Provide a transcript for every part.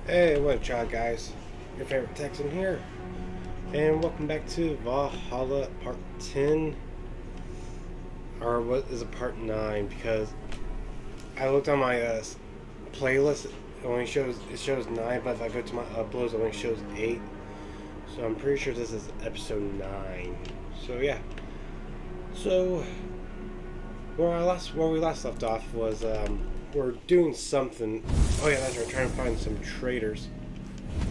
Hey, what's up, guys? Your favorite Texan here, and welcome back to Valhalla Part 10, or what is it, Part 9? Because I looked on my playlist; it shows 9, but if I go to my uploads, it only shows 8. So I'm pretty sure this is episode 9. So yeah. So where we last left off was we're doing something. Oh yeah, that's right. Trying to find some traders.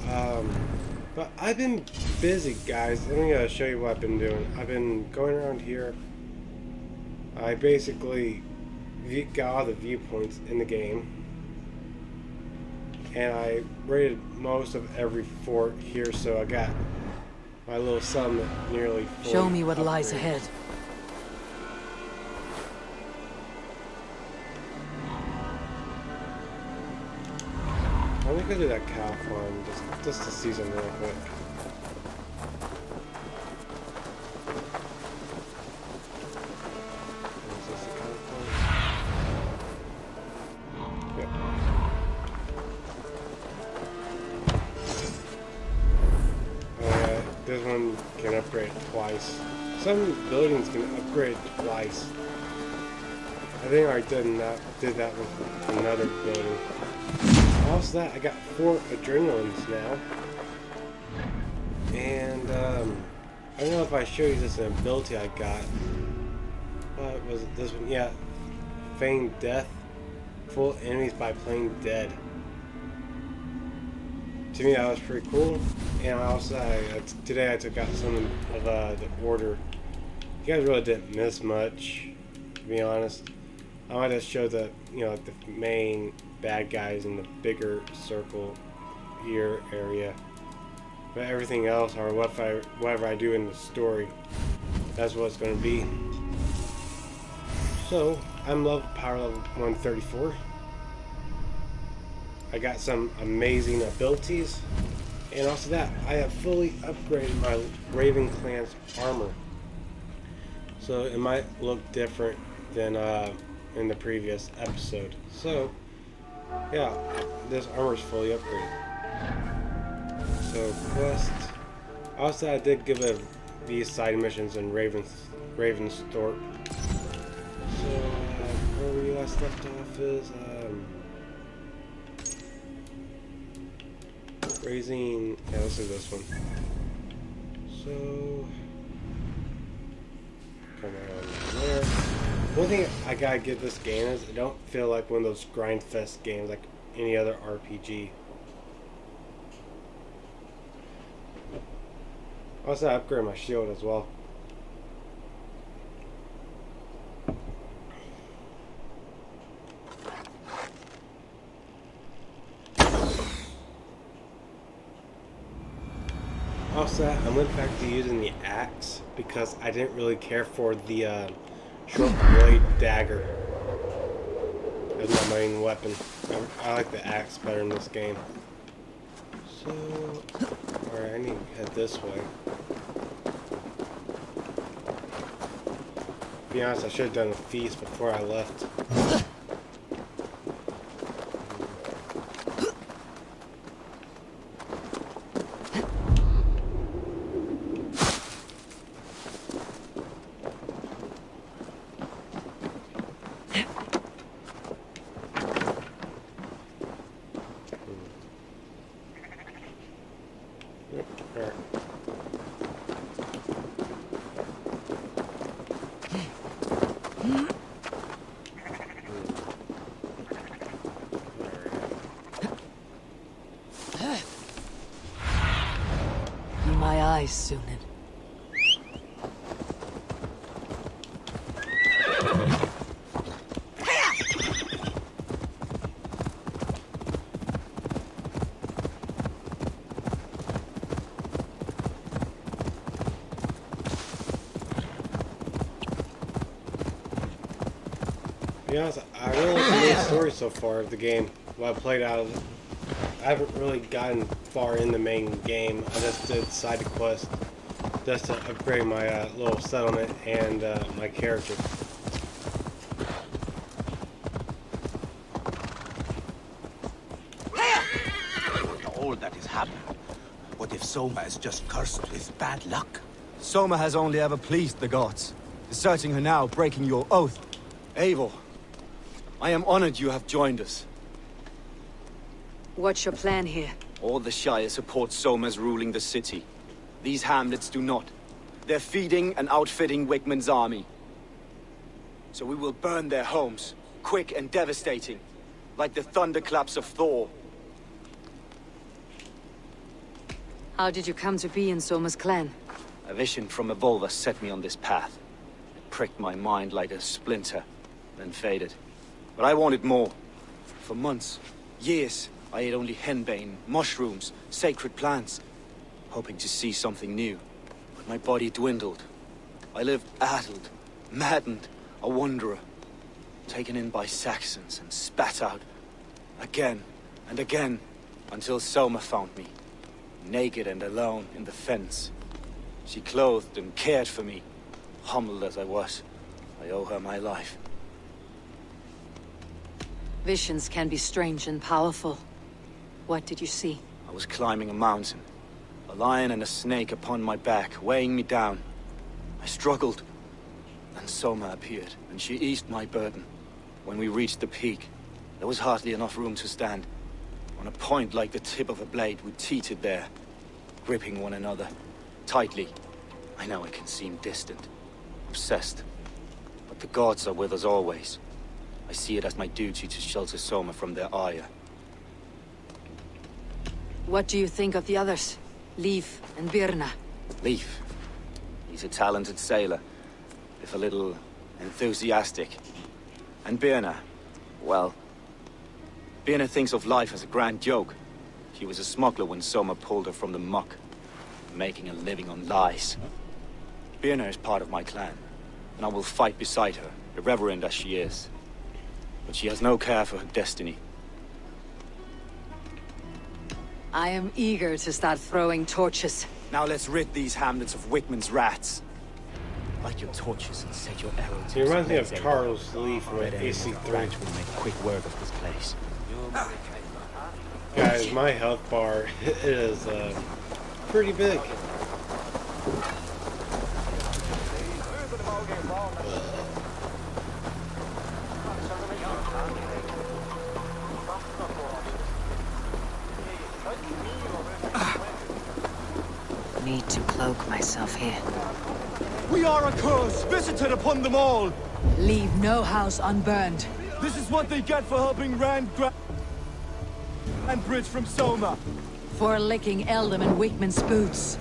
But I've been busy, guys. Let me show you what I've been doing. I've been going around here. I basically got all the viewpoints in the game, and I raided most of every fort here. So I got my little sum nearly full. Show me what lies ahead. I'm gonna go do that cow farm just to see some real quick. Is this a cow farm? Yep. Oh yeah, this one can upgrade twice. Some buildings can upgrade twice. I think I did that with another building. Also that, I got 4 adrenalines now. And, I don't know if I showed you this ability I got. What was it? This one? Yeah. Feign death. Fool enemies by playing dead. To me, that was pretty cool. And also, today I took out some of the order. You guys really didn't miss much, to be honest. I might have showed the, like the main bad guys in the bigger circle here area, but everything else, or whatever I do in the story, that's what it's going to be. So I'm power level 134. I got some amazing abilities, and also that I have fully upgraded my Raven Clan's armor, so it might look different than in the previous episode. So yeah, this armor's fully upgraded. So quest. Also, I did give these side missions in Ravensthorpe. So where we last left off is raising. Yeah, let's do this one. So come on there. One thing I gotta give this game is it don't feel like one of those grind fest games like any other RPG. Also, I upgraded my shield as well. Also, I went back to using the axe because I didn't really care for the short blade dagger as my main weapon. I like the axe better in this game. So, alright, I need to head this way. To be honest, I should have done a feast before I left. My eyes, Sunan. To be honest, I really like the main story so far of the game. What I played out of it. I haven't really gotten far in the main game. I just did side quest just to upgrade my little settlement and my character. all that has happened. What if Soma is just cursed with bad luck? Soma has only ever pleased the gods. Deserting her now, breaking your oath. Eivor, I am honored you have joined us. What's your plan here? All the Shire support Soma's ruling the city. These hamlets do not. They're feeding and outfitting Wickman's army. So we will burn their homes, quick and devastating, like the thunderclaps of Thor. How did you come to be in Soma's clan? A vision from Evolva set me on this path. It pricked my mind like a splinter, then faded. But I wanted more. For months, years, I ate only henbane, mushrooms, sacred plants, hoping to see something new. But my body dwindled. I lived addled, maddened, a wanderer, taken in by Saxons and spat out again and again, until Soma found me, naked and alone in the fence. She clothed and cared for me. Humbled as I was, I owe her my life. Visions can be strange and powerful. What did you see? I was climbing a mountain. A lion and a snake upon my back, weighing me down. I struggled. Then Soma appeared, and she eased my burden. When we reached the peak, there was hardly enough room to stand. On a point like the tip of a blade, we teetered there, gripping one another, tightly. I know it can seem distant, obsessed, but the gods are with us always. I see it as my duty to shelter Soma from their ire. What do you think of the others? Leif and Birna? Leif. He's a talented sailor, if a little enthusiastic. And Birna, well, Birna thinks of life as a grand joke. She was a smuggler when Soma pulled her from the muck, making a living on lies. Birna is part of my clan, and I will fight beside her, irreverent as she is. But she has no care for her destiny. I am eager to start throwing torches. Now let's rid these hamlets of Wickman's rats. Light your torches and set your arrows. He reminds me of Charles Lee from AC3. Will make quick work of this place. Guys, my health bar is pretty big. Need to cloak myself here. We are a curse, visited upon them all! Leave no house unburned. This is what they get for helping Rand and Bridge from Soma. For licking Eldom and Wickman's boots.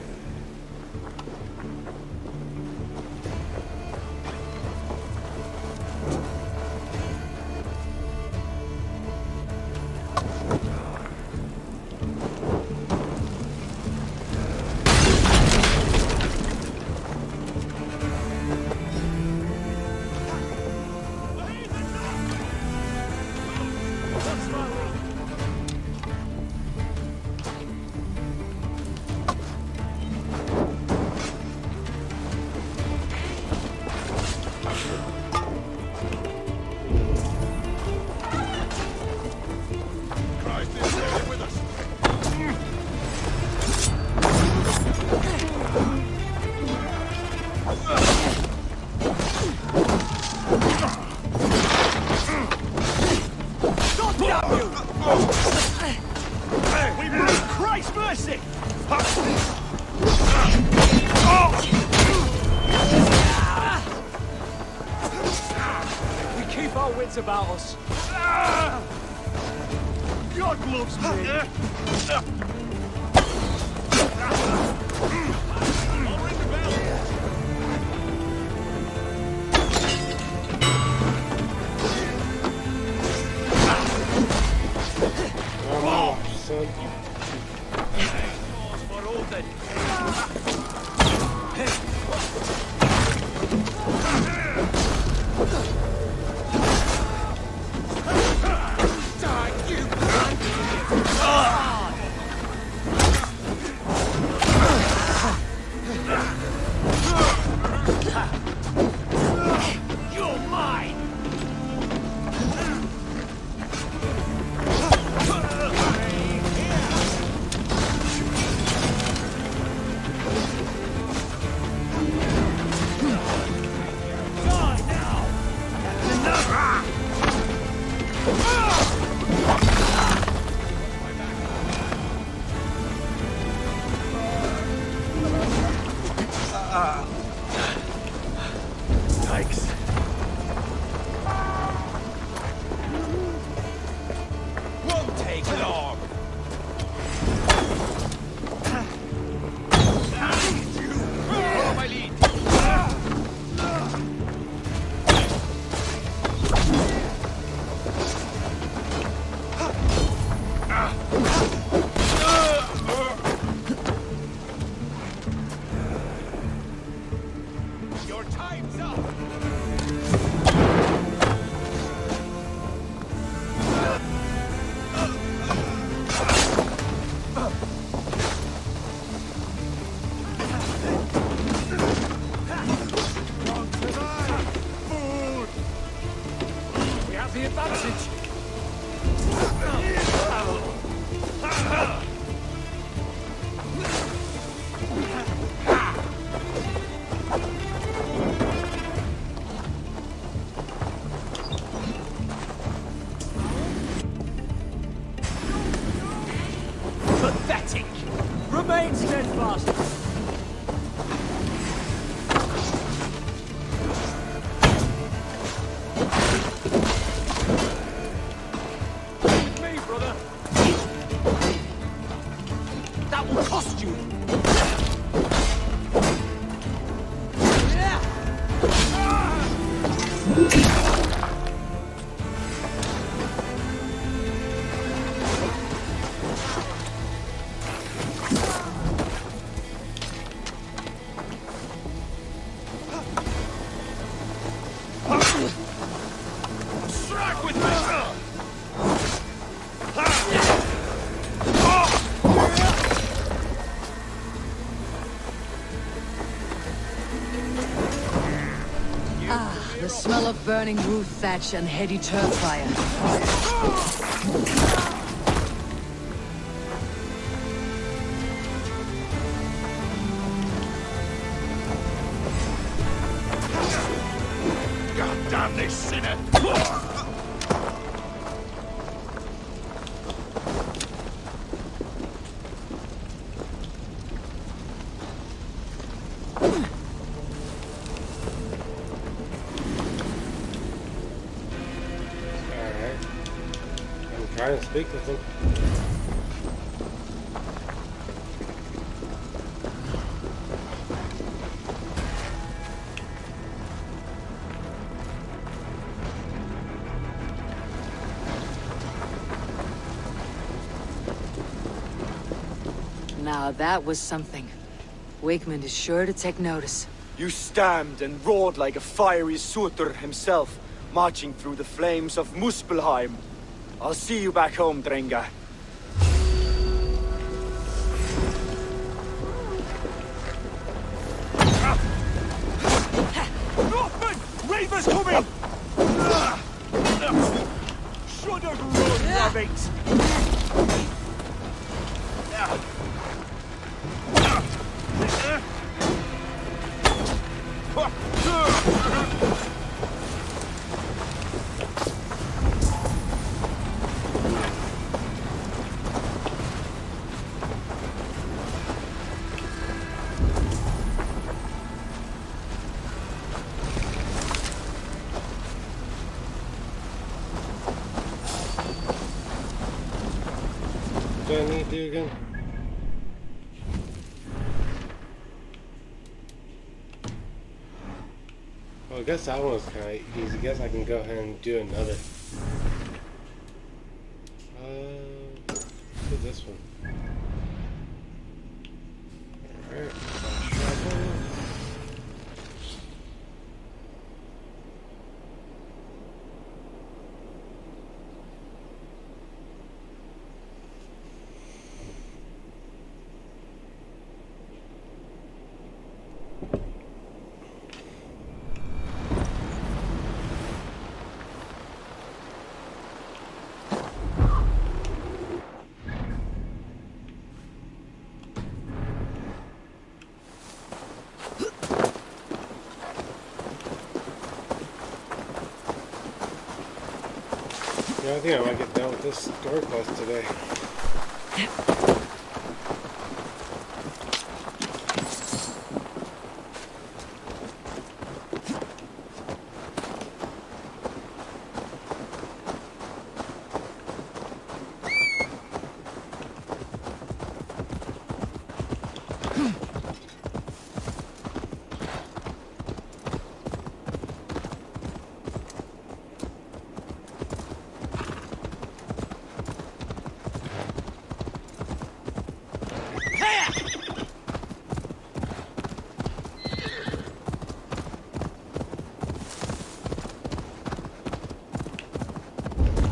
About us. God loves me. pathetic! Remain steadfast! With me, brother! That will cost you! Strike with me! The smell of burning roof thatch and heady turf fire. God damn this sinner! Alright. I'm trying to speak with him. Now that was something. Wigmund is sure to take notice. You stamped and roared like a fiery Surtur himself, marching through the flames of Muspelheim. I'll see you back home, Drenga. Northman! Reaver's coming! Should have run, rabbit! What do I need to do again? Well, I guess that one was kind of easy. I guess I can go ahead and do another. Do this one. Alright. Yeah, I think I might get done with this story quest today.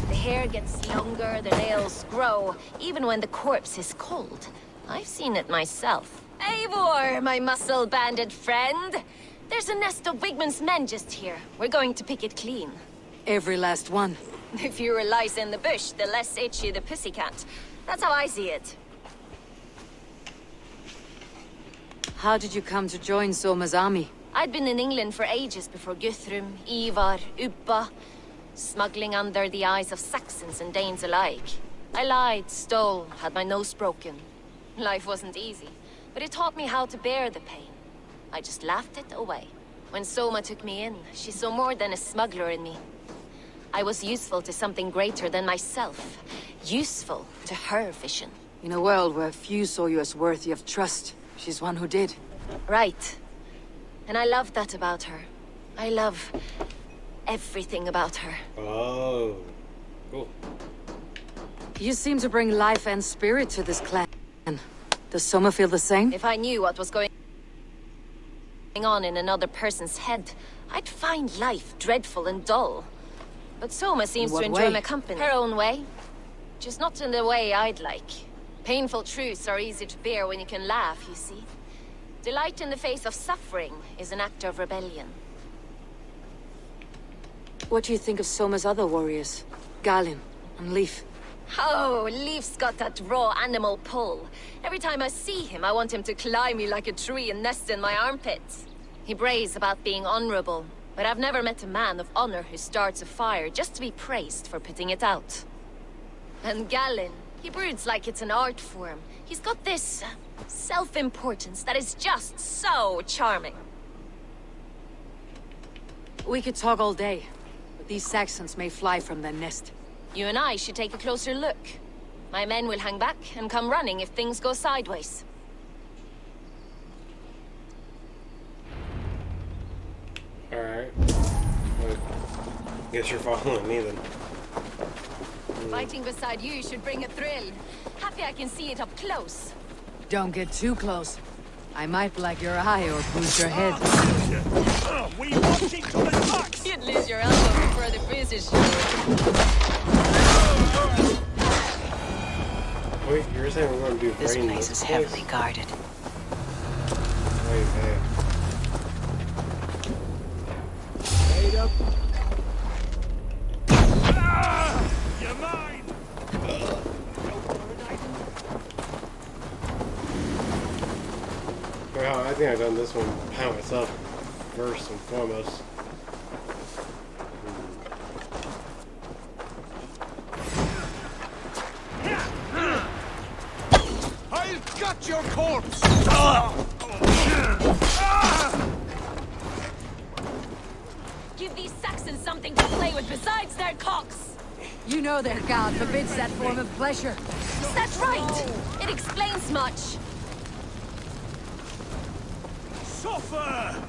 The hair gets longer, the nails grow, even when the corpse is cold. I've seen it myself. Eivor, my muscle-banded friend! There's a nest of Wigmund's men just here. We're going to pick it clean. Every last one. The fewer lice in the bush, the less itchy the pussycat. That's how I see it. How did you come to join Soma's army? I'd been in England for ages before Guthrum, Ivar, Ubba, smuggling under the eyes of Saxons and Danes alike. I lied, stole, had my nose broken. Life wasn't easy, but it taught me how to bear the pain. I just laughed it away. When Soma took me in, she saw more than a smuggler in me. I was useful to something greater than myself. Useful to her vision. In a world where few saw you as worthy of trust, she's one who did. Right. And I love that about her. I love everything about her. Oh, cool. You seem to bring life and spirit to this clan. Does Soma feel the same? If I knew what was going on in another person's head, I'd find life dreadful and dull. But Soma seems In what to enjoy way? my company. Her own way. Just not in the way I'd like. Painful truths are easy to bear when you can laugh, you see. Delight in the face of suffering is an act of rebellion. What do you think of Soma's other warriors? Galin and Leaf? Oh, Leaf's got that raw animal pull. Every time I see him, I want him to climb me like a tree and nest in my armpits. He brays about being honorable, but I've never met a man of honor who starts a fire just to be praised for putting it out. And Galin, he broods like it's an art form. He's got this self-importance that is just so charming. We could talk all day, but these Saxons may fly from their nest. You and I should take a closer look. My men will hang back and come running if things go sideways. Alright. Well, guess you're following me then. Fighting beside you should bring a thrill. Happy I can see it up close. Don't get too close. I might black your eye or bruise your head. We want each other's backs! You'd lose your elbow before the bruises show. Wait, you're saying we're going to do This rain place is heavily guarded. Wait, hey. Made up. You're mine! Well, I think I've done this one by myself first and foremost. I've got your corpse! Give these Saxons something to play with besides their cocks. You know their god forbids that form of pleasure. That's right. It explains much. Suffer!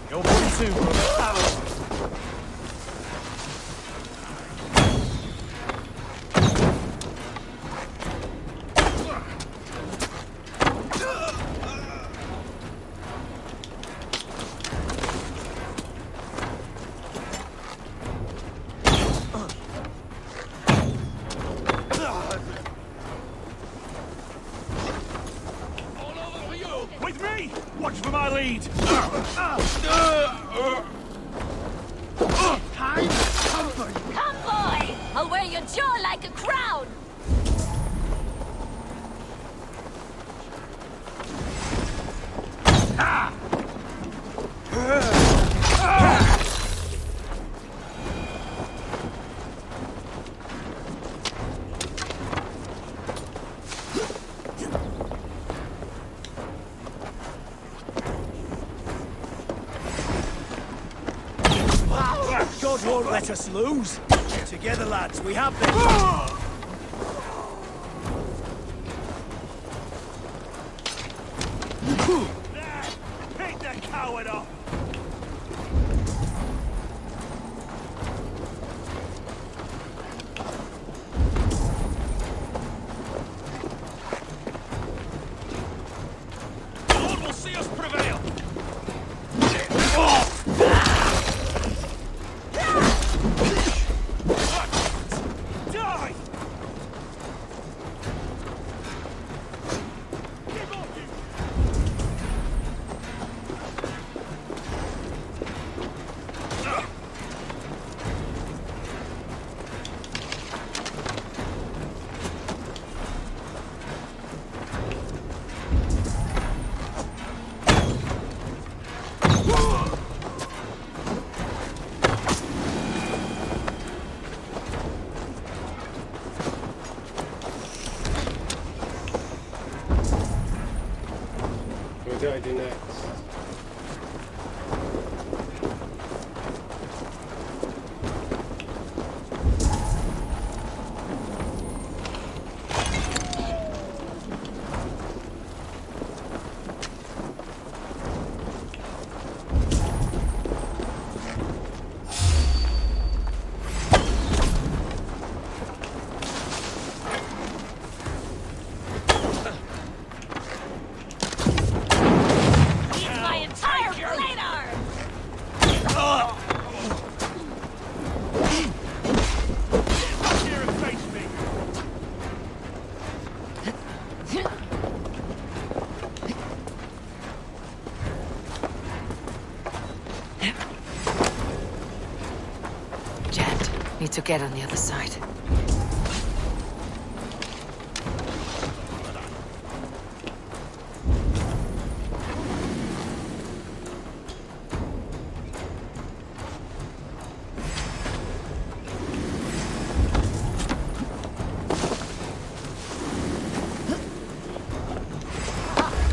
You're one too, brother. With me! Watch for my lead! Time to come for you! Come, boy. I'll wear your jaw like a crown. God won't let us lose. Together, lads, we have this. There! Pick the coward up! Lord will see us prevail! Die! Give up, you! I do next? My entire blade arm! Here and face me. Jammed. Need to get on the other side.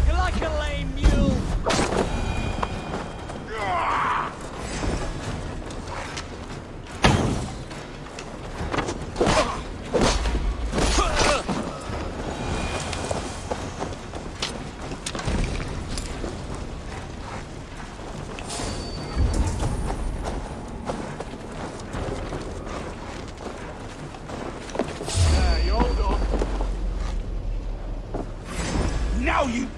You're like a lame mule. You hold on. Now you.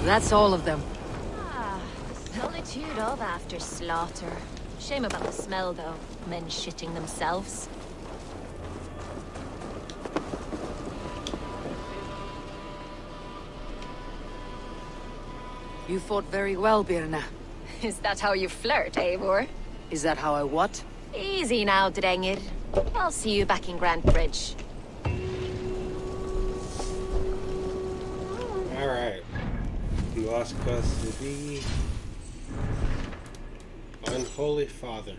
That's all of them. Ah, the solitude of after slaughter. Shame about the smell, though. Men shitting themselves. You fought very well, Birna. Is that how you flirt, Eivor? Is that how I what? Easy now, Drengir. I'll see you back in Grand Bridge. Alright. The last quest will be Unholy Father.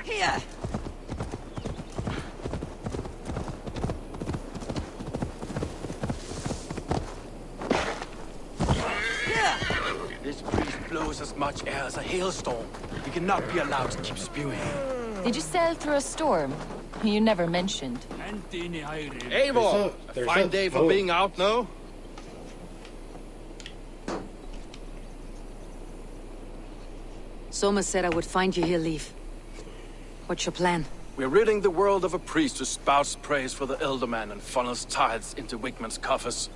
Here! This priest blows as much air as a hailstorm. We cannot be allowed to keep spewing. Did you sail through a storm? You never mentioned. Eivor! A fine day for being out, no? Soma said I would find you here, Leaf. What's your plan? We're ridding the world of a priest who spouts praise for the Elderman and funnels tithes into Wigman's coffers.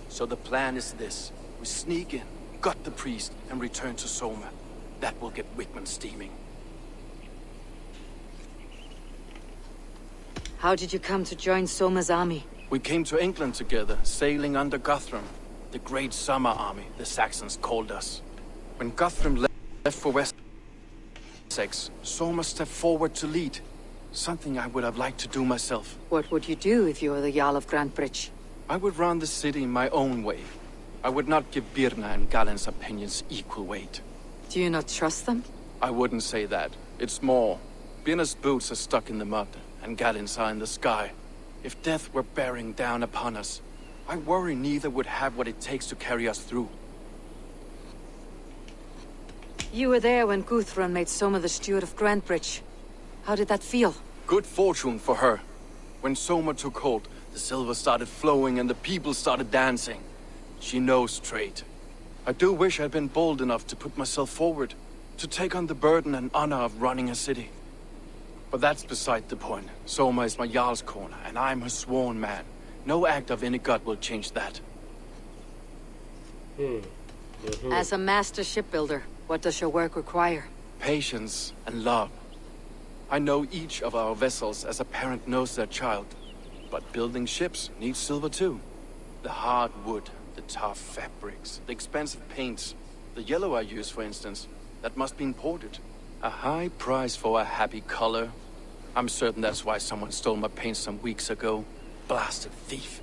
So the plan is this. We sneak in, gut the priest, and return to Soma. That will get Wigman steaming. How did you come to join Soma's army? We came to England together, sailing under Guthrum. The Great Summer Army, the Saxons called us. When Guthrum left for Wessex, Soma stepped forward to lead. Something I would have liked to do myself. What would you do if you were the Jarl of Grantebridge? I would run the city my own way. I would not give Birna and Galen's opinions equal weight. Do you not trust them? I wouldn't say that. It's more. Birna's boots are stuck in the mud, and Galen's are in the sky. If death were bearing down upon us, I worry neither would have what it takes to carry us through. You were there when Guthrun made Soma the steward of Grantebridge. How did that feel? Good fortune for her. When Soma took hold, the silver started flowing and the people started dancing. She knows trade. I do wish I'd been bold enough to put myself forward, to take on the burden and honor of running a city. But that's beside the point. Soma is my Jarl's corner, and I'm her sworn man. No act of any god will change that. As a master shipbuilder, what does your work require? Patience and love. I know each of our vessels as a parent knows their child. But building ships needs silver too. The hard wood, the tough fabrics, the expensive paints. The yellow I use, for instance, that must be imported. A high price for a happy color. I'm certain that's why someone stole my paint some weeks ago. Blasted thief.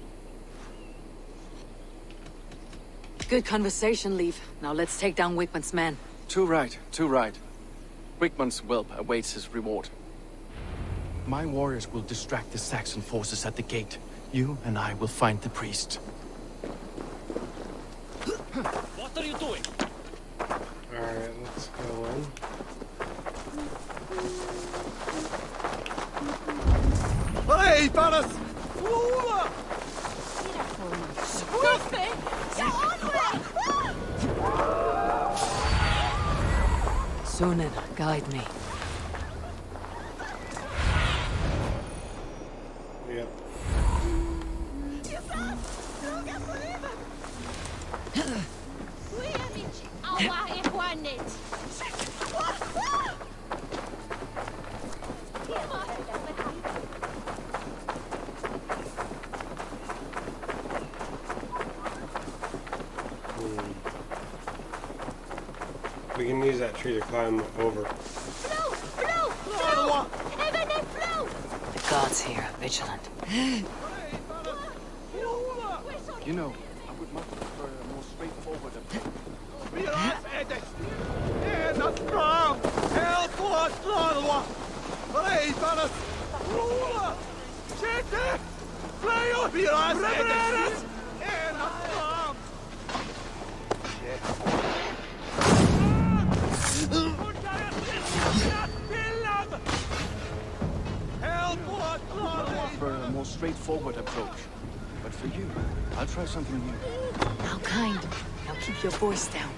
Good conversation, Leaf. Now let's take down Wigmund's men. Too right, too right. Wigmund's whelp awaits his reward. My warriors will distract the Saxon forces at the gate. You and I will find the priest. What are you doing? Alright, let's go in. Hey, Paras! Sunan, guide me. Yep. We can use that tree to climb over. The gods here, vigilant. You know, I would much prefer a more straightforward approach. A more straightforward approach. But for you, I'll try something new. How kind. Now keep your voice down.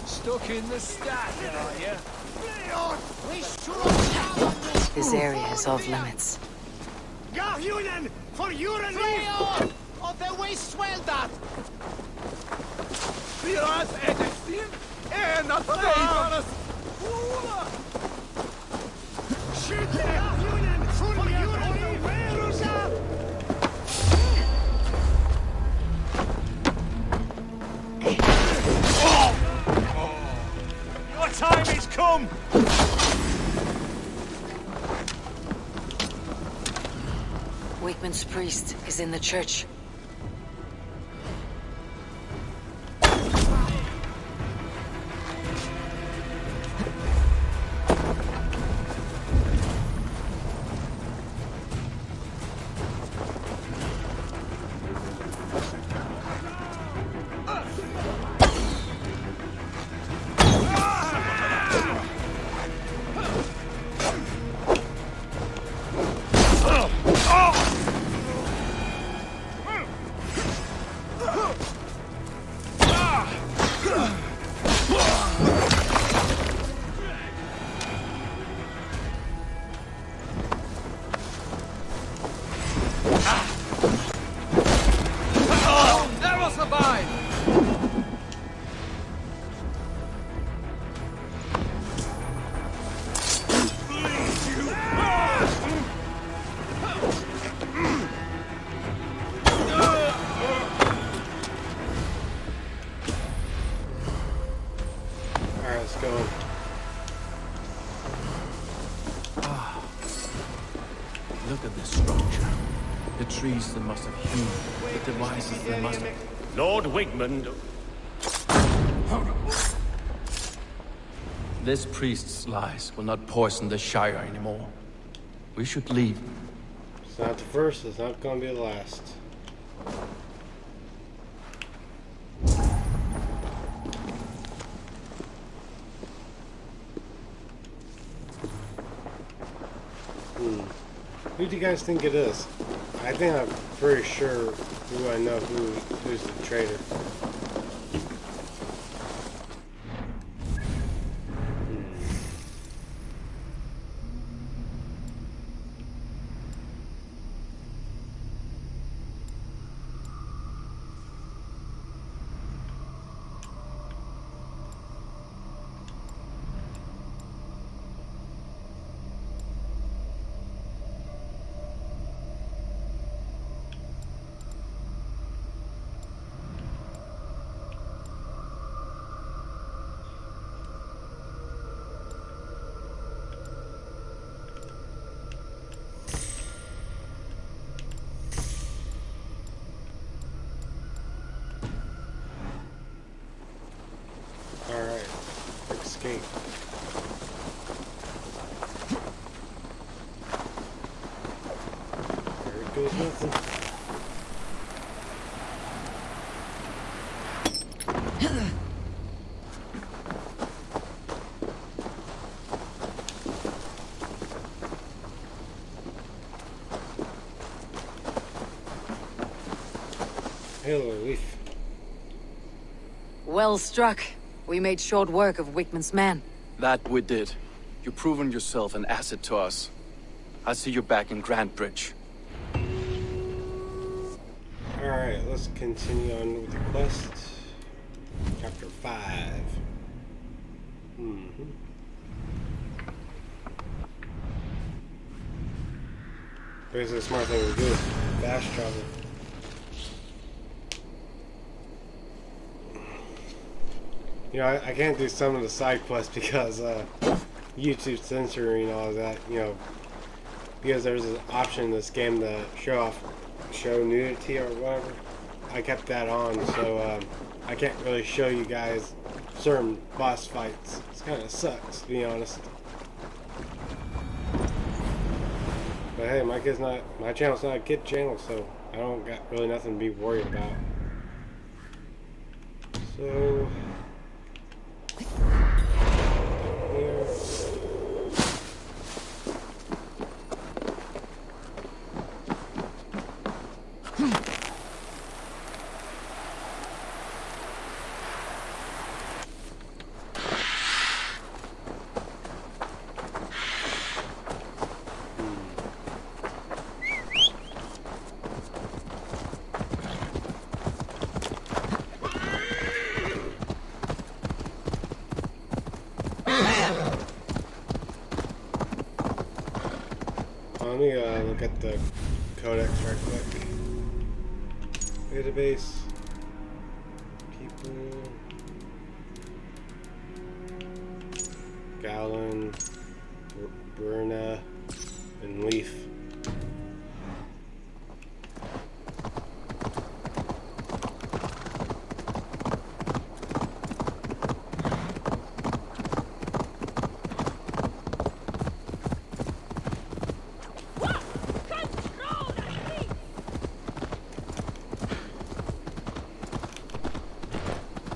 Stuck in the stack, are you? This area is off limits. Garhunen for urinary! Of the waste swell that! Piras edextin! Not Paras! Shit! Garhunen for urinary! home! Wakeman's priest is in the church. Never survive! Alright, let's go. Look at this structure. The trees they must have hewn. The devices they must have... Lord Wigmund. This priest's lies will not poison the Shire anymore. We should leave. It's not the first, it's not gonna be the last. Who do you guys think it is? I think I'm pretty sure who I know who's the traitor. Alright, escape. There goes nothing. Hello, Leaf. Well struck. We made short work of Wickman's men. That we did. You've proven yourself an asset to us. I'll see you back in Grantbridge. Alright, let's continue on with the quest. Chapter 5. Basically, the smart thing to do is fast travel. You know, I can't do some of the side quests because YouTube censoring all of that, you know, because there's an option in this game to show nudity or whatever. I kept that on, so I can't really show you guys certain boss fights. It kind of sucks, to be honest. But hey, my channel's not a kid channel, so I don't got really nothing to be worried about. So here. Let me look at the codex right quick. Database. People. Gallon, Bruna, and Leaf.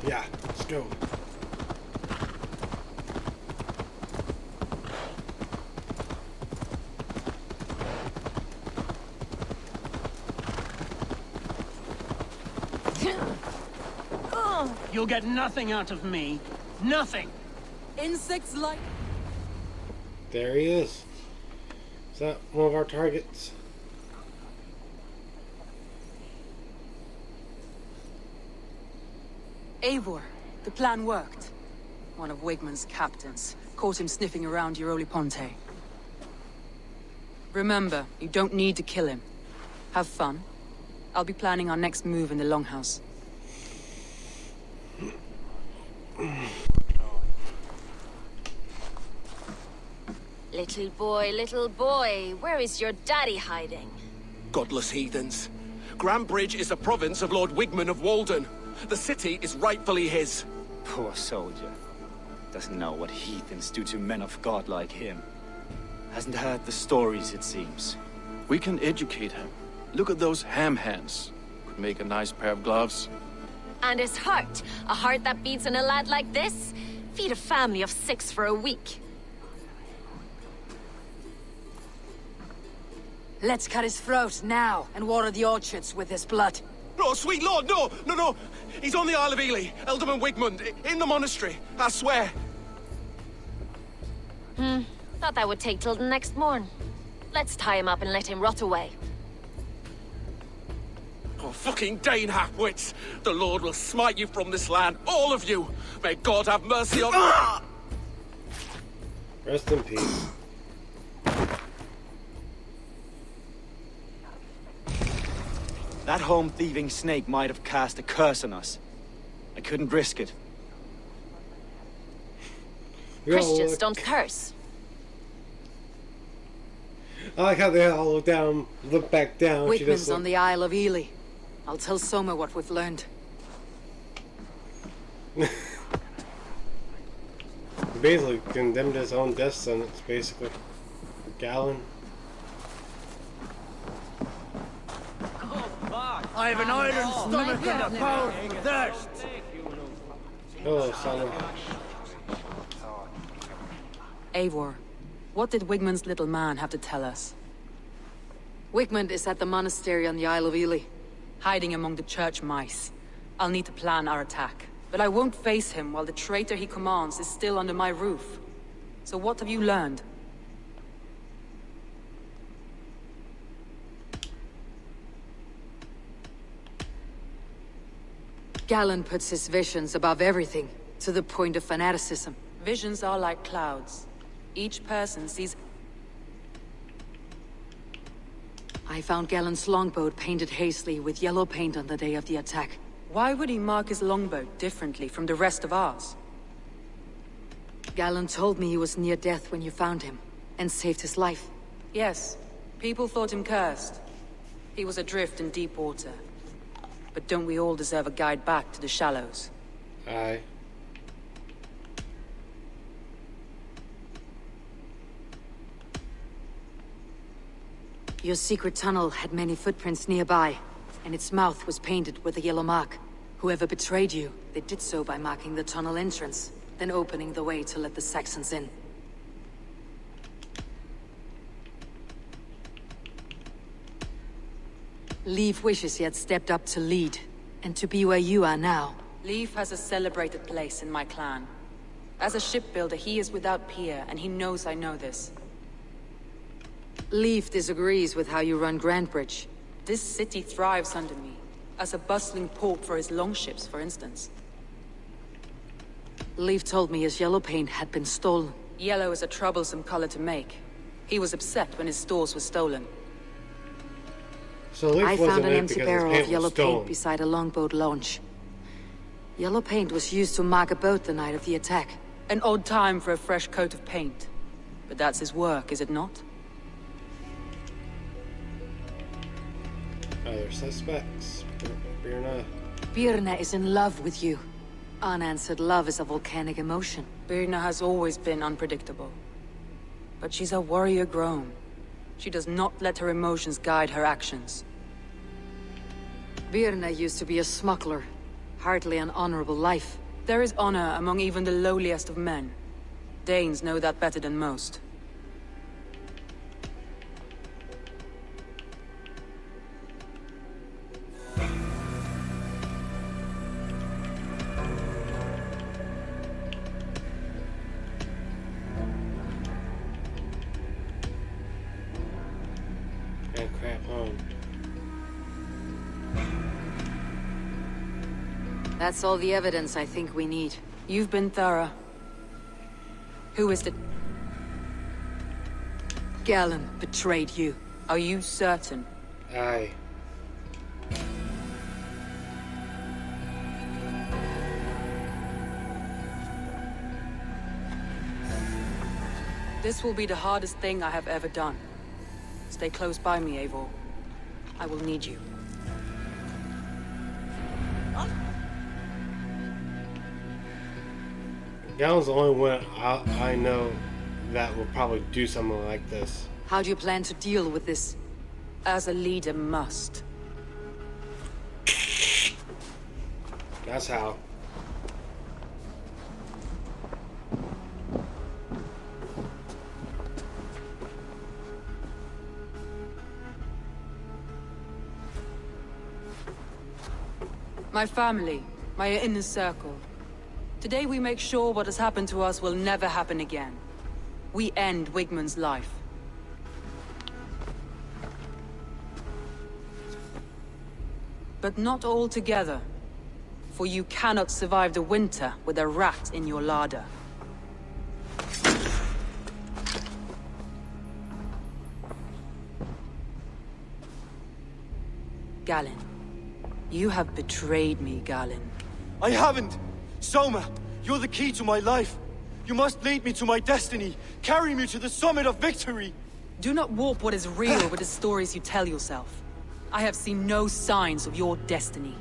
Yeah, let's go. You'll get nothing out of me. Nothing. Insects like... There he is. Is that one of our targets? Eivor, the plan worked. One of Wigmund's captains caught him sniffing around Euroli Ponte. Remember, you don't need to kill him. Have fun. I'll be planning our next move in the Longhouse. Little boy, where is your daddy hiding? Godless heathens. Grambridge is a province of Lord Wigmund of Walden. The city is rightfully his. Poor soldier. Doesn't know what heathens do to men of God like him. Hasn't heard the stories, it seems. We can educate him. Look at those ham hands. Could make a nice pair of gloves. And his heart, a heart that beats in a lad like this? Feed a family of 6 for a week. Let's cut his throat now and water the orchards with his blood. No, sweet lord, no, no, no. He's on the Isle of Ely, Ealdorman Wigmund, in the monastery, I swear. Thought that would take till the next morn. Let's tie him up and let him rot away. Oh, fucking Dane halfwits! The Lord will smite you from this land, all of you! May God have mercy on— Rest in peace. That home-thieving snake might have cast a curse on us. I couldn't risk it. Christians don't curse. I like how they all look down, look back down. She Wigmund's just on the Isle of Ely. I'll tell Soma what we've learned. basically condemned his own death sentence, basically. Gallon. I have an iron stomach and a powerful thirst. Hello, Solomon. Eivor, what did Wigmund's little man have to tell us? Wigmund is at the monastery on the Isle of Ely, hiding among the church mice. I'll need to plan our attack, but I won't face him while the traitor he commands is still under my roof. So what have you learned? Galen puts his visions above everything, to the point of fanaticism. Visions are like clouds. Each person sees... I found Galen's longboat painted hastily with yellow paint on the day of the attack. Why would he mark his longboat differently from the rest of ours? Galen told me he was near death when you found him, and saved his life. Yes, people thought him cursed. He was adrift in deep water. But don't we all deserve a guide back to the shallows? Aye. Your secret tunnel had many footprints nearby, and its mouth was painted with a yellow mark. Whoever betrayed you, they did so by marking the tunnel entrance, then opening the way to let the Saxons in. Leif wishes he had stepped up to lead, and to be where you are now. Leif has a celebrated place in my clan. As a shipbuilder, he is without peer, and he knows I know this. Leif disagrees with how you run Grandbridge. This city thrives under me, as a bustling port for his longships, for instance. Leif told me his yellow paint had been stolen. Yellow is a troublesome color to make. He was upset when his stores were stolen. So Leif I wasn't found an in empty because his barrel paint of yellow was stolen. paint beside a longboat launch. Yellow paint was used to mark a boat the night of the attack. An odd time for a fresh coat of paint. But that's his work, is it not? Other suspects. Birna. Birna is in love with you. Unanswered love is a volcanic emotion. Birna has always been unpredictable. But she's a warrior grown. She does not let her emotions guide her actions. Birna used to be a smuggler. Hardly an honorable life. There is honor among even the lowliest of men. Danes know that better than most. And crap home. That's all the evidence I think we need. You've been thorough. Who is it? Galen betrayed you. Are you certain? Aye. This will be the hardest thing I have ever done. Stay close by me, Eivor. I will need you. Galen's the only one I know that will probably do something like this. How do you plan to deal with this? As a leader must. That's how. My family, my inner circle. Today we make sure what has happened to us will never happen again. We end Wigmund's life. But not all together. For you cannot survive the winter with a rat in your larder. Galen. You have betrayed me, Galen. I haven't! Soma, you're the key to my life. You must lead me to my destiny. Carry me to the summit of victory. Do not warp what is real with the stories you tell yourself. I have seen no signs of your destiny.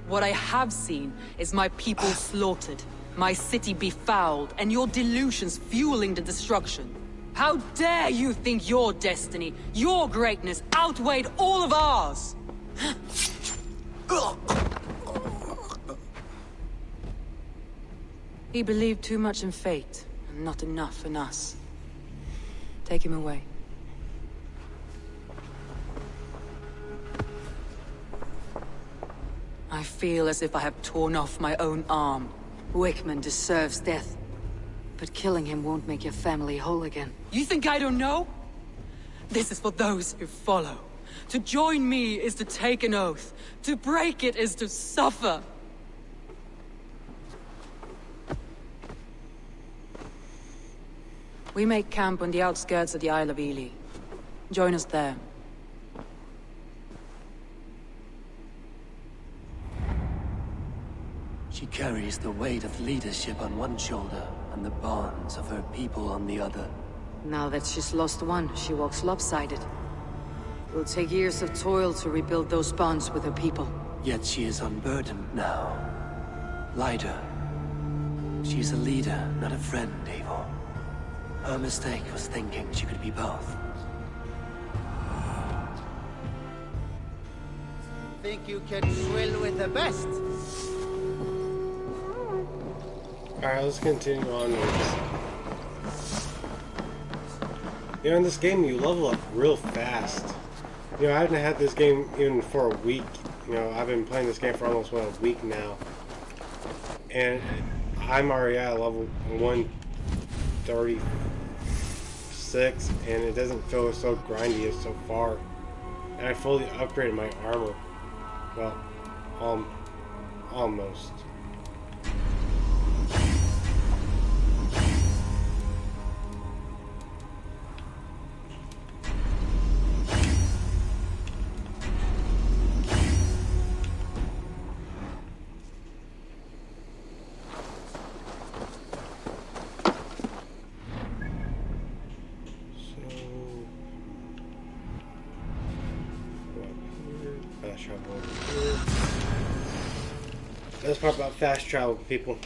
What I have seen is my people slaughtered, my city befouled, and your delusions fueling the destruction. How dare you think your destiny, your greatness, outweighed all of ours? He believed too much in fate, and not enough in us. Take him away. I feel as if I have torn off my own arm. Wigmund deserves death. But killing him won't make your family whole again. You think I don't know? This is for those who follow. To join me is to take an oath. To break it is to suffer. We make camp on the outskirts of the Isle of Ely. Join us there. She carries the weight of leadership on one shoulder and the bonds of her people on the other. Now that she's lost one, she walks lopsided. It will take years of toil to rebuild those bonds with her people. Yet she is unburdened now. Lighter. She's a leader, not a friend, Eivor. Her mistake was thinking she could be both. Think you can swill with the best? Alright, let's continue on with this. You know, in this game, you level up real fast. You know, I haven't had this game even for a week. You know, I've been playing this game for almost, a week now. And I'm already at level 136, and it doesn't feel so grindy as so far. And I fully upgraded my armor. Well, almost. That's part about fast travel, people.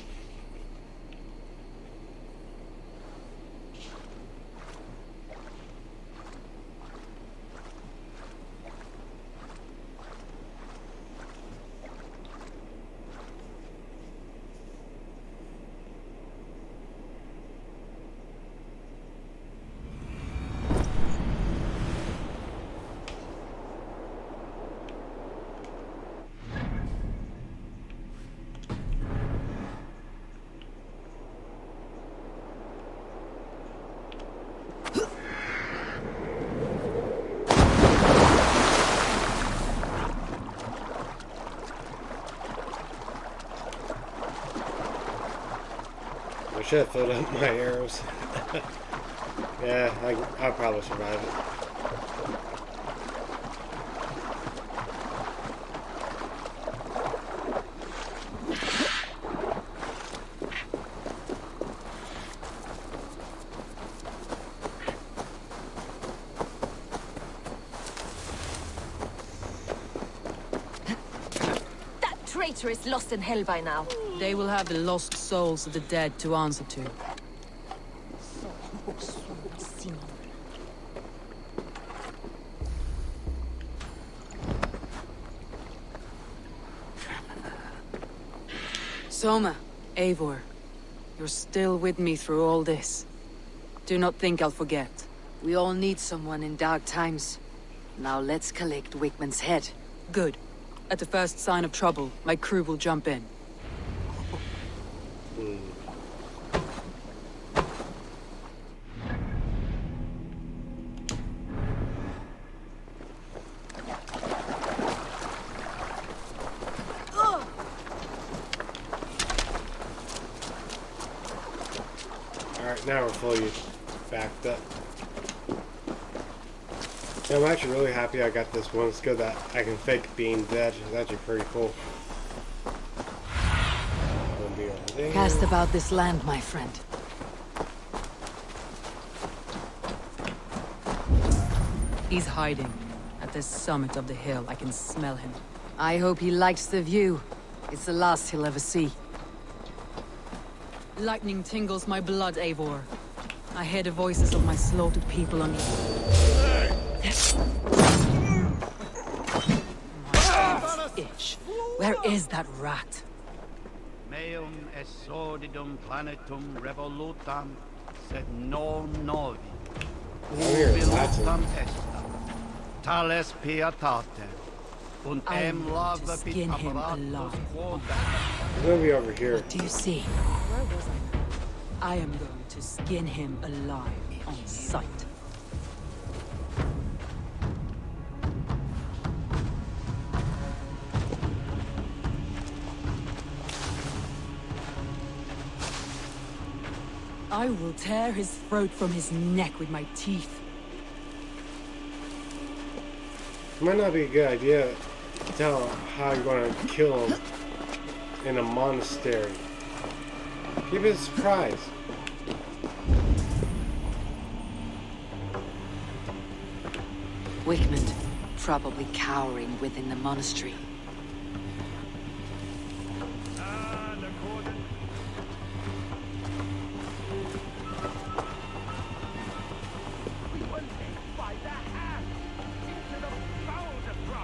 I should have filled up my arrows. Yeah, I'll probably survive it. That traitor is lost in hell by now. They will have the lost souls of the dead to answer to. Soma, Eivor, you're still with me through all this. Do not think I'll forget. We all need someone in dark times. Now let's collect Wigmund's head. Good. At the first sign of trouble, my crew will jump in. Alright, now we're fully backed up. Yeah, I'm actually really happy I got this one skill that I can fake being dead. It's actually pretty cool. Gonna be over there. Cast about this land, my friend. He's hiding. At the summit of the hill, I can smell him. I hope he likes the view. It's the last he'll ever see. Lightning tingles my blood, Eivor. I hear the voices of my slaughtered people on my itch. Where is that rat? Meum exordidum planetum revolutam, sed non novi. I'm hearing Velutam Latin. est. Tales pietate. Und I em want to lava skin him apparatus alive. quoda. It's gonna be over here. What do you see? Where was I? I am going to skin him alive on sight. I will tear his throat from his neck with my teeth. It might not be a good idea to tell how you're gonna kill him in a monastery. Keep it a surprise. Wigmund, probably cowering within the monastery.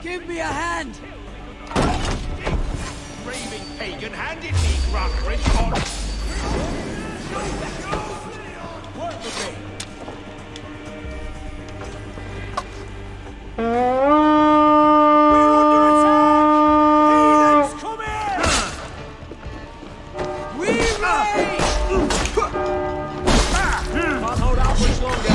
Give me a hand! Raving pagan handed me Grumridge on. Work with me. We're under attack! Heathens, come here! We raid! Can't hold out much longer.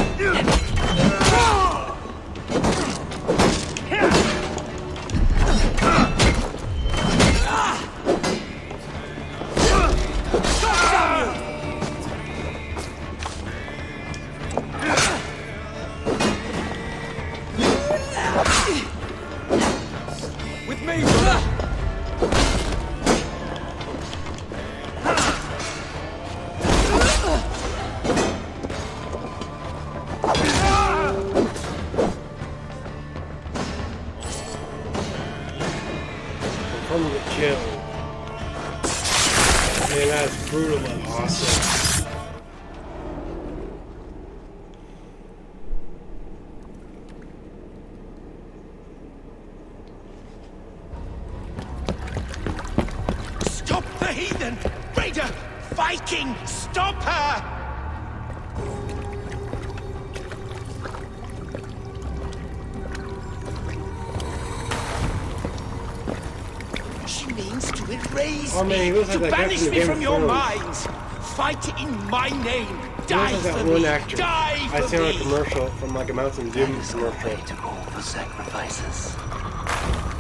With me, brother! From the kill. brutal but awesome. Stop the heathen! Raider! Viking! Stop her! She means to erase Oh, man, he me, looks like to that guy banish from me Game from of your Thrones. minds. Fight in my name. He Die looks like for that one me. actor. Die I for seen on a me. commercial from like a Mountain Dew That is no commercial. way to call for sacrifices.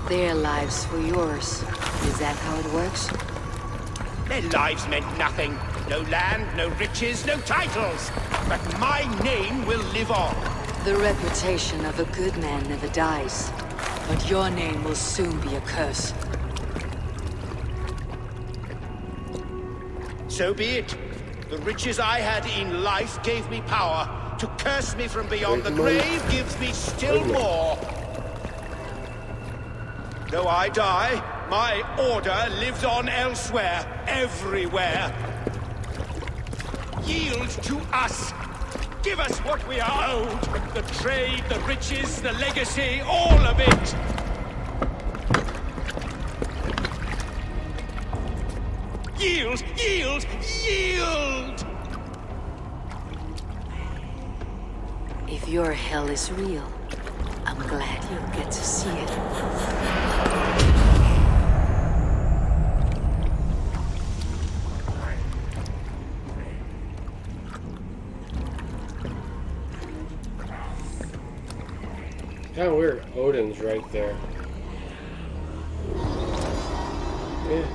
Their lives for yours. Is that how it works? Their lives meant nothing. No land, no riches, no titles. But my name will live on. The reputation of a good man never dies. But your name will soon be a curse. So be it. The riches I had in life gave me power. To curse me from beyond the grave gives me still more. Though I die, my order lives on elsewhere, everywhere. Yield to us. Give us what we are owed. The trade, the riches, the legacy, all of it. Yield! Yield! Yield! If your hell is real, I'm glad you'll get to see it. Kind of weird. Odin's right there. Yeah.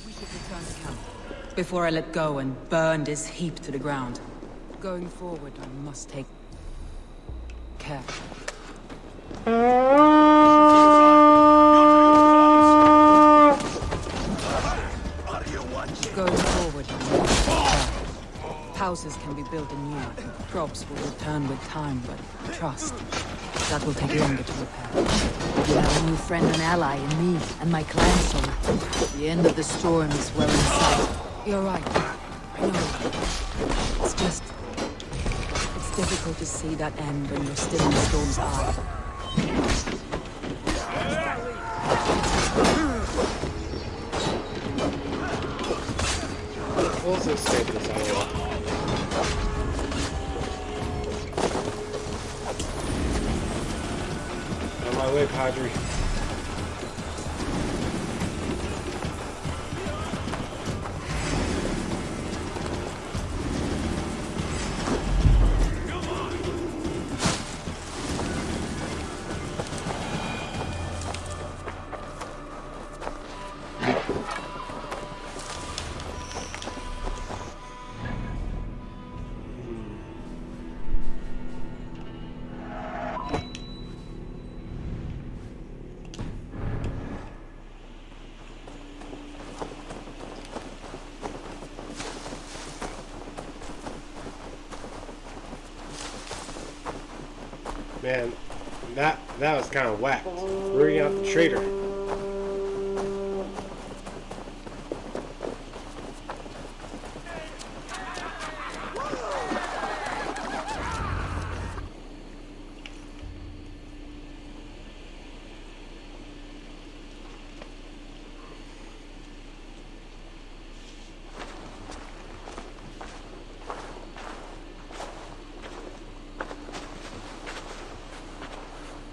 We should return to camp before I let go and burn this heap to the ground. Going forward, I must take care. Going forward, I must take care. Houses can be built anew. Crops will return with time, but trust, that will take longer to repair. You have a new friend and ally in me and my clan soul. The end of the storm is well in sight. You're right. I know. It's just... it's difficult to see that end when you're still in the storm's eye. Let's just stay to this island. On my way, Padre. Man, that was kind of whacked. Rooting out the traitor.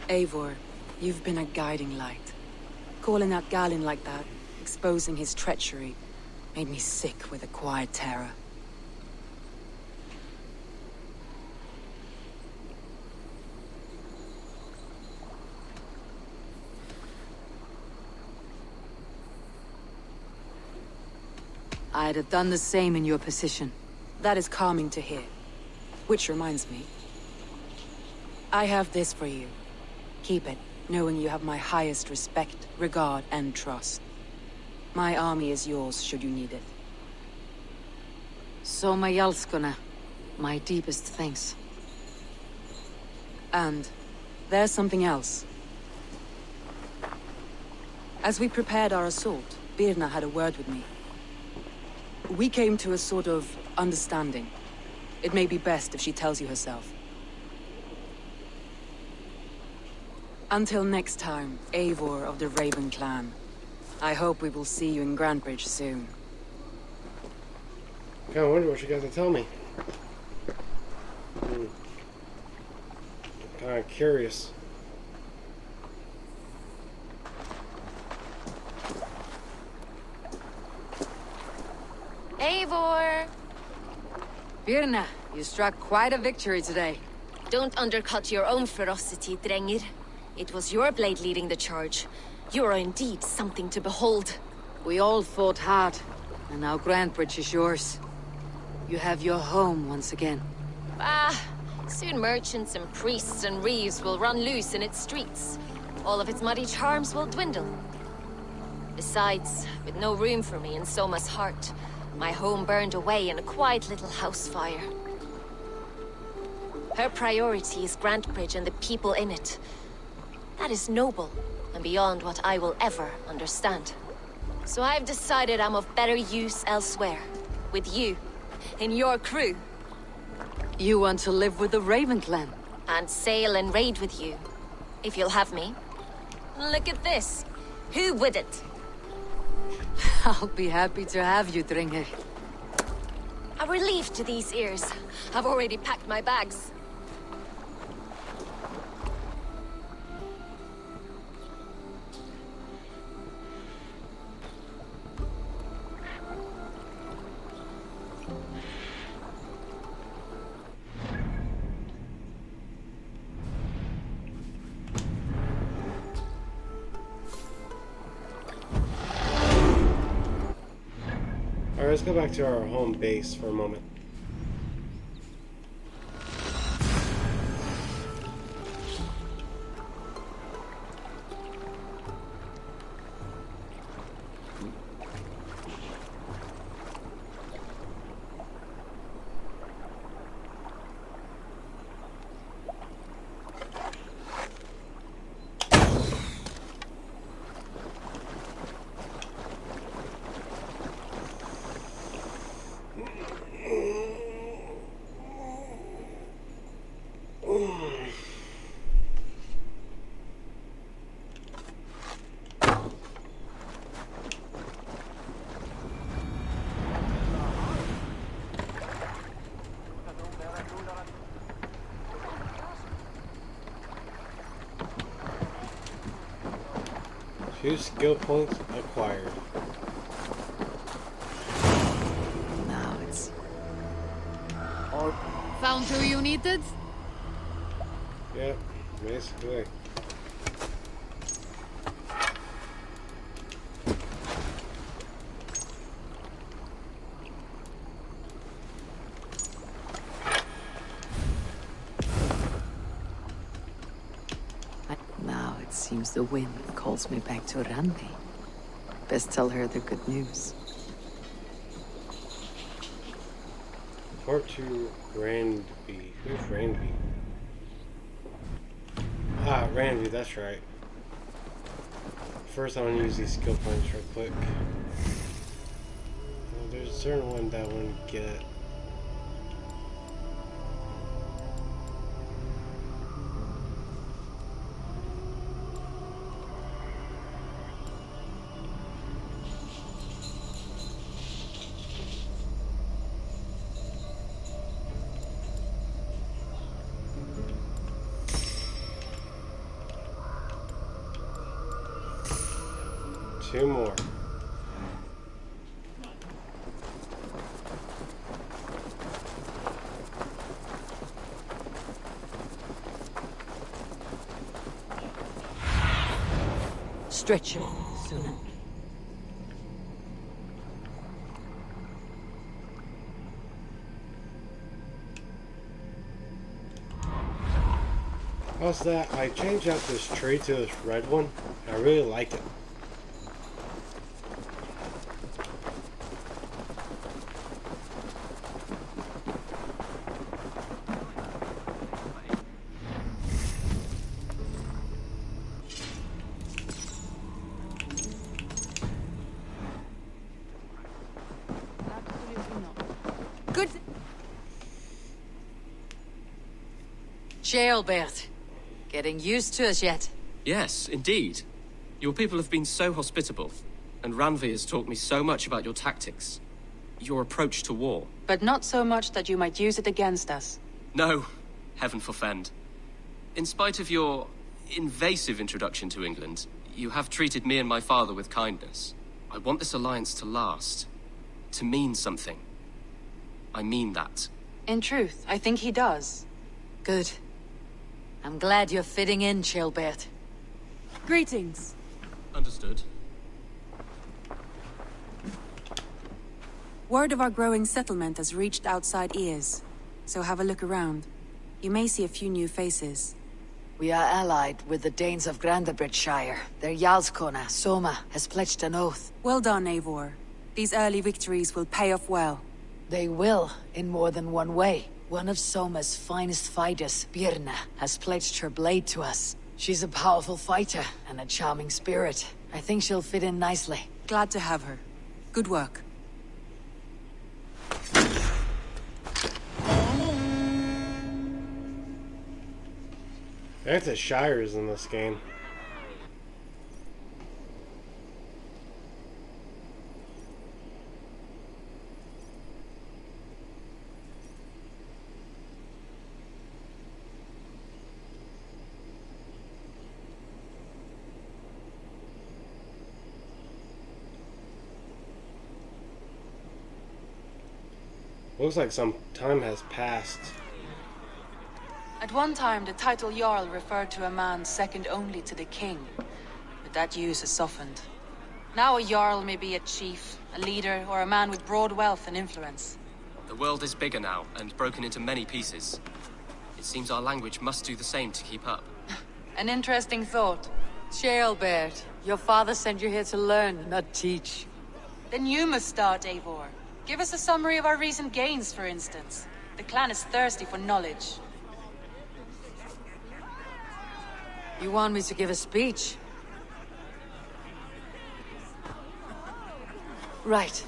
Eivor, you've been a guiding light. Calling out Galinn like that, exposing his treachery, made me sick with a quiet terror. I'd have done the same in your position. That is calming to hear. Which reminds me, I have this for you. Keep it. knowing you have my highest respect, regard, and trust. My army is yours should you need it. So my Jalskuna, my deepest thanks. And there's something else. As we prepared our assault, Birna had a word with me. We came to a sort of understanding. It may be best if she tells you herself. Until next time, Eivor of the Raven clan. I hope we will see you in Grantebridge soon. I kinda wonder what you got to tell me. Kinda curious. Eivor! Birna, you struck quite a victory today. Don't undercut your own ferocity, Drengir. It was your blade leading the charge. You are indeed something to behold. We all fought hard, and now Grantebridge is yours. You have your home once again. Soon merchants and priests and reeves will run loose in its streets. All of its muddy charms will dwindle. Besides, with no room for me in Soma's heart, my home burned away in a quiet little house fire. Her priority is Grantebridge and the people in it. That is noble, and beyond what I will ever understand. So I've decided I'm of better use elsewhere. With you, in your crew. You want to live with the Raven clan? And sail and raid with you, if you'll have me. Look at this. Who wouldn't? I'll be happy to have you, Drengir. A relief to these ears. I've already packed my bags. Alright, let's go back to our home base for a moment. Two skill points acquired. Now it's... Found who you needed? Yeah, basically. Now it seems the wind calls me back to Randi. Best tell her the good news. Port to Randby. Who's Randby? Ah, Randby, that's right. First, I want to use these skill points real quick. Well, there's a certain one that I want to get. Two more. Stretch it, Suna. Also that, I changed out this tree to this red one. I really like it. Good. Jailbert. Getting used to us yet? Yes, indeed. Your people have been so hospitable, and Ranvi has taught me so much about your tactics. Your approach to war. But not so much that you might use it against us. No, heaven forfend. In spite of your invasive introduction to England, you have treated me and my father with kindness. I want this alliance to last, to mean something. I mean that. In truth, I think he does. Good. I'm glad you're fitting in, Jailbert. Greetings. Understood. Word of our growing settlement has reached outside ears, so have a look around. You may see a few new faces. We are allied with the Danes of Grandabridgeshire. Their Jarlskona, Soma, has pledged an oath. Well done, Eivor. These early victories will pay off well. They will, in more than one way. One of Soma's finest fighters, Birna, has pledged her blade to us. She's a powerful fighter and a charming spirit. I think she'll fit in nicely. Glad to have her. Good work. There's the Shires in this game. Looks like some time has passed. At one time, the title Jarl referred to a man second only to the king. But that use has softened. Now a Jarl may be a chief, a leader, or a man with broad wealth and influence. The world is bigger now, and broken into many pieces. It seems our language must do the same to keep up. An interesting thought. Jailbert, your father sent you here to learn, not teach. Then you must start, Eivor. Give us a summary of our recent gains, for instance. The clan is thirsty for knowledge. You want me to give a speech? Right.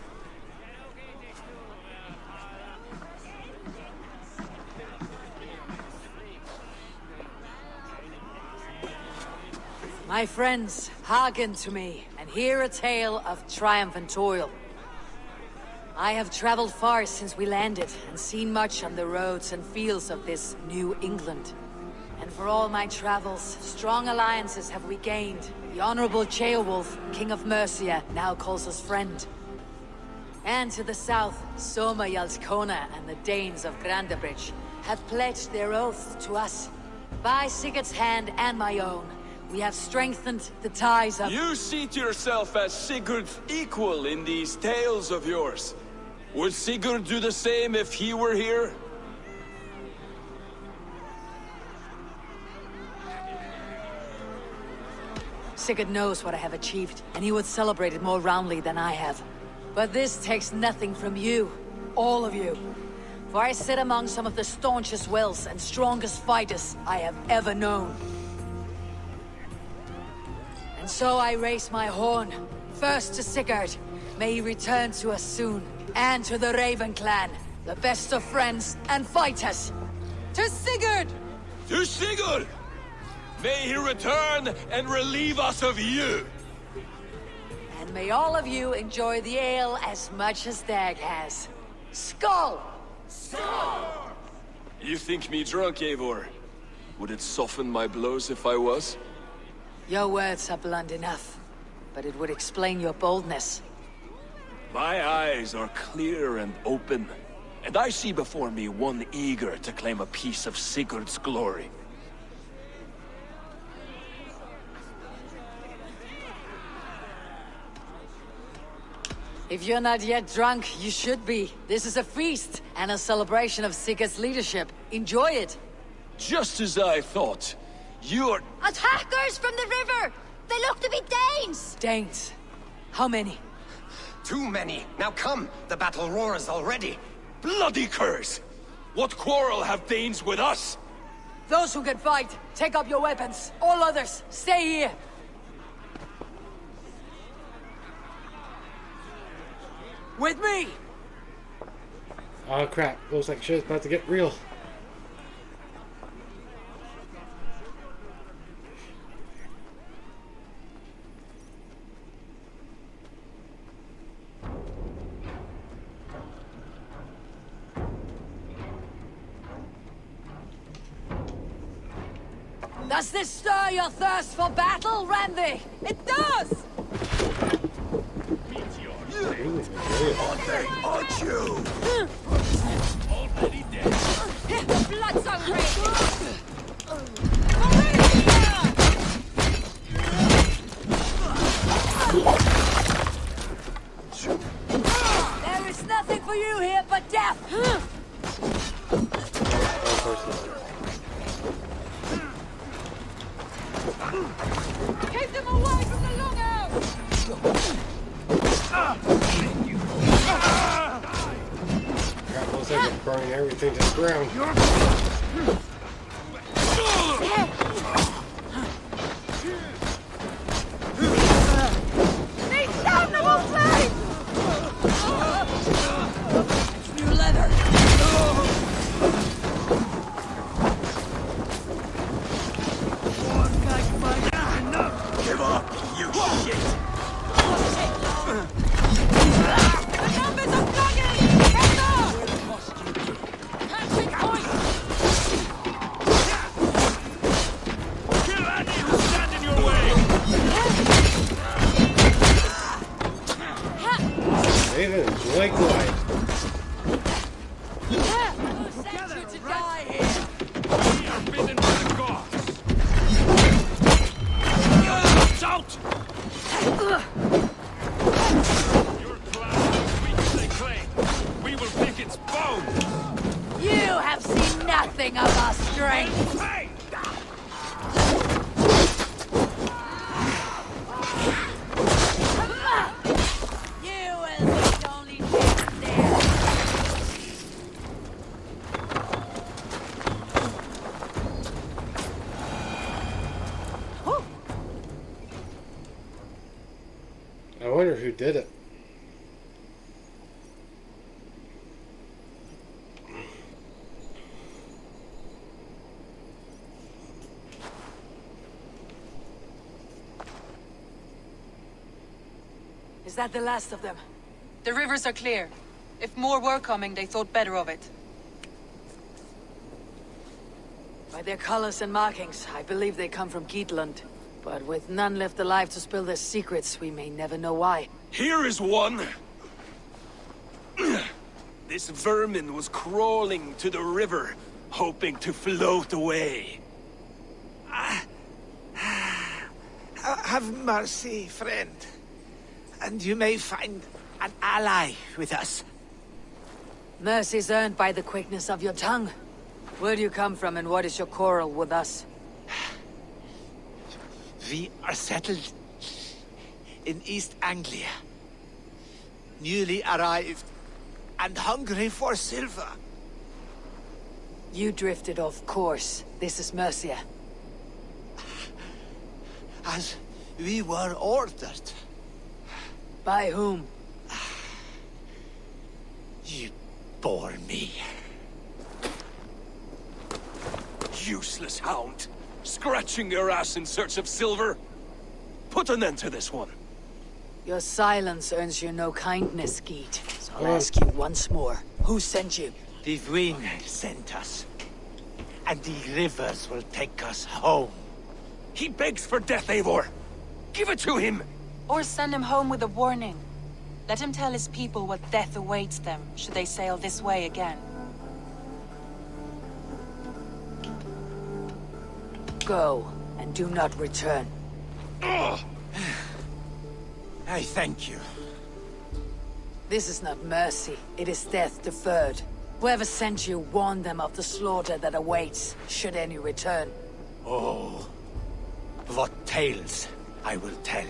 My friends, hearken to me, and hear a tale of triumph and toil. I have traveled far since we landed, and seen much on the roads and fields of this New England. And for all my travels, strong alliances have we gained. The Honorable Ceolwulf, King of Mercia, now calls us friend. And to the south, Soma Jarlskona and the Danes of Grandabridge have pledged their oath to us. By Sigurd's hand and my own, we have strengthened the ties of— You seat yourself as Sigurd's equal in these tales of yours. Would Sigurd do the same if he were here? Sigurd knows what I have achieved, and he would celebrate it more roundly than I have. But this takes nothing from you, all of you. For I sit among some of the staunchest wills and strongest fighters I have ever known. And so I raise my horn, first to Sigurd. May he return to us soon. And to the Raven clan, the best of friends and fighters. To Sigurd! To Sigurd! May he return and relieve us of you! And may all of you enjoy the ale as much as Dag has. Skull! Skull! You think me drunk, Eivor? Would it soften my blows if I was? Your words are blunt enough, but it would explain your boldness. My eyes are clear and open, and I see before me one eager to claim a piece of Sigurd's glory. If you're not yet drunk, you should be. This is a feast, and a celebration of Sigurd's leadership. Enjoy it! Just as I thought. You're... Attackers from the river! They look to be Danes! Danes. How many? Too many. Now come, the battle roars already. bloody curs! What quarrel have Danes with us? Those who can fight, take up your weapons. All others, stay here. With me! Oh crap, looks like shit's about to get real. Does this stir your thirst for battle, Randy? It does! Aren't you? Already dead. The blood's hungry! There is nothing for you here but death! Keep them away from the longhouse! Crap, looks like it's burning everything to the ground. Need damnable flame! New leather! Give up, you shit! The numbers are plugging! Head off! Hatchet point! Kill any who stand in your way! Raven, like light. Who sent you to die here? We are bidden by the gods! Out! Your clan is as weak as they claim. We will pick its bones! You have seen nothing of our strength! Hey! You will be only dead there! I wonder who did it. Is that the last of them? The rivers are clear. If more were coming, they thought better of it. By their colors and markings, I believe they come from Geatland. But with none left alive to spill their secrets, we may never know why. Here is one! This vermin was crawling to the river, hoping to float away. Have mercy, friend. And you may find an ally with us. Mercy's earned by the quickness of your tongue. Where do you come from and what is your quarrel with us? We are settled in East Anglia. Newly arrived and hungry for silver. You drifted off course. This is Mercia. As we were ordered. By whom? You bore me. Useless hound! Scratching your ass in search of silver! Put an end to this one! Your silence earns you no kindness, Geet. So I'll ask you once more. Who sent you? The wind sent us. And the rivers will take us home. He begs for death, Eivor! Give it to him! Or send him home with a warning. Let him tell his people what death awaits them, should they sail this way again. Go, and do not return. I thank you. This is not mercy, it is death deferred. Whoever sent you warned them of the slaughter that awaits, should any return. Oh, what tales I will tell.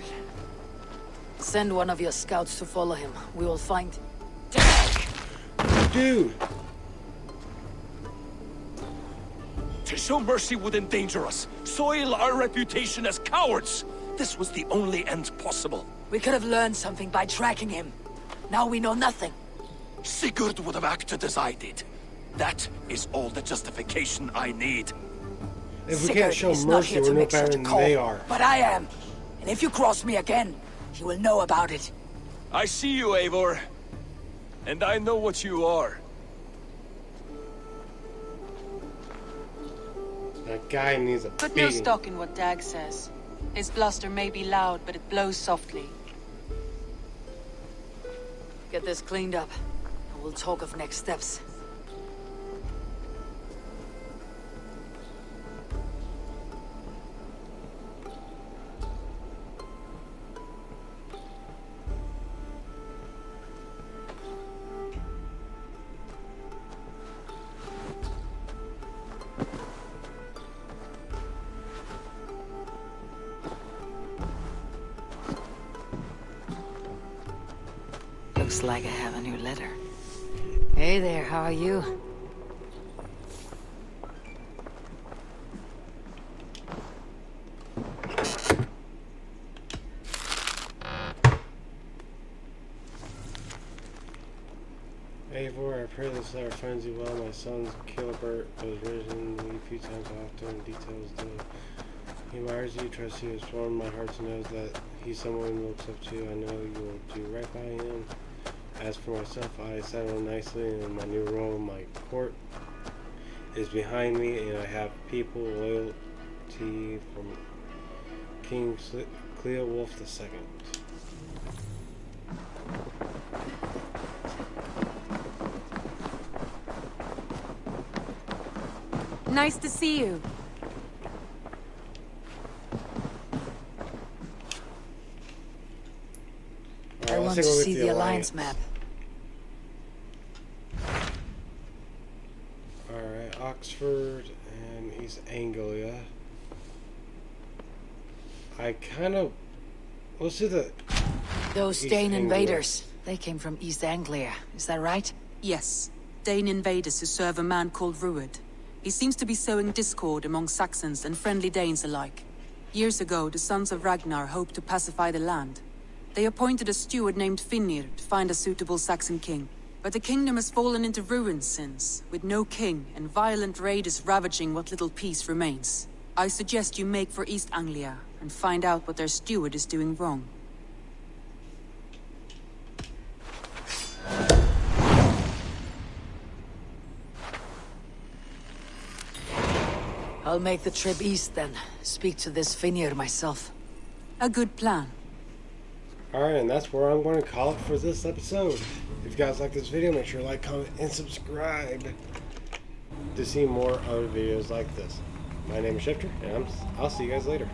Send one of your scouts to follow him. We will find... Dude! To show mercy would endanger us, soil our reputation as cowards. This was the only end possible. We could have learned something by tracking him. Now we know nothing. Sigurd would have acted as I did. That is all the justification I need. If we can't show mercy, we're no better than they are. But I am. And if you cross me again, he will know about it. I see you, Eivor. And I know what you are. That guy needs a Put beating. no stock in what Dag says. His bluster may be loud, but it blows softly. Get this cleaned up, and we'll talk of next steps. Looks like I have a new letter. Hey there, how are you? Eivor, I pray this letter finds you well. My son's Kilbert was written a few times often. Details do. He admires you, trusts you, has formed my heart to know that he's someone who looks up to you. I know you will do right by him. As for myself, I settle nicely in my new role. My court is behind me, and I have people loyalty from King Cleowulf II. Nice to see you. I want to see the Alliance map. Alright, Oxford and East Anglia. I kind of... Let's do the... Those Dane invaders, they came from East Anglia, is that right? Yes. Dane invaders who serve a man called Ruud. He seems to be sowing discord among Saxons and friendly Danes alike. Years ago, the sons of Ragnar hoped to pacify the land. They appointed a steward named Finnir to find a suitable Saxon king. But the kingdom has fallen into ruins since, with no king and violent raiders ravaging what little peace remains. I suggest you make for East Anglia and find out what their steward is doing wrong. I'll make the trip east then. Speak to this Finnir myself. A good plan. Alright, and that's where I'm going to call it for this episode. If you guys like this video, make sure to like, comment, and subscribe to see more other videos like this. My name is Shifter, and I'll see you guys later.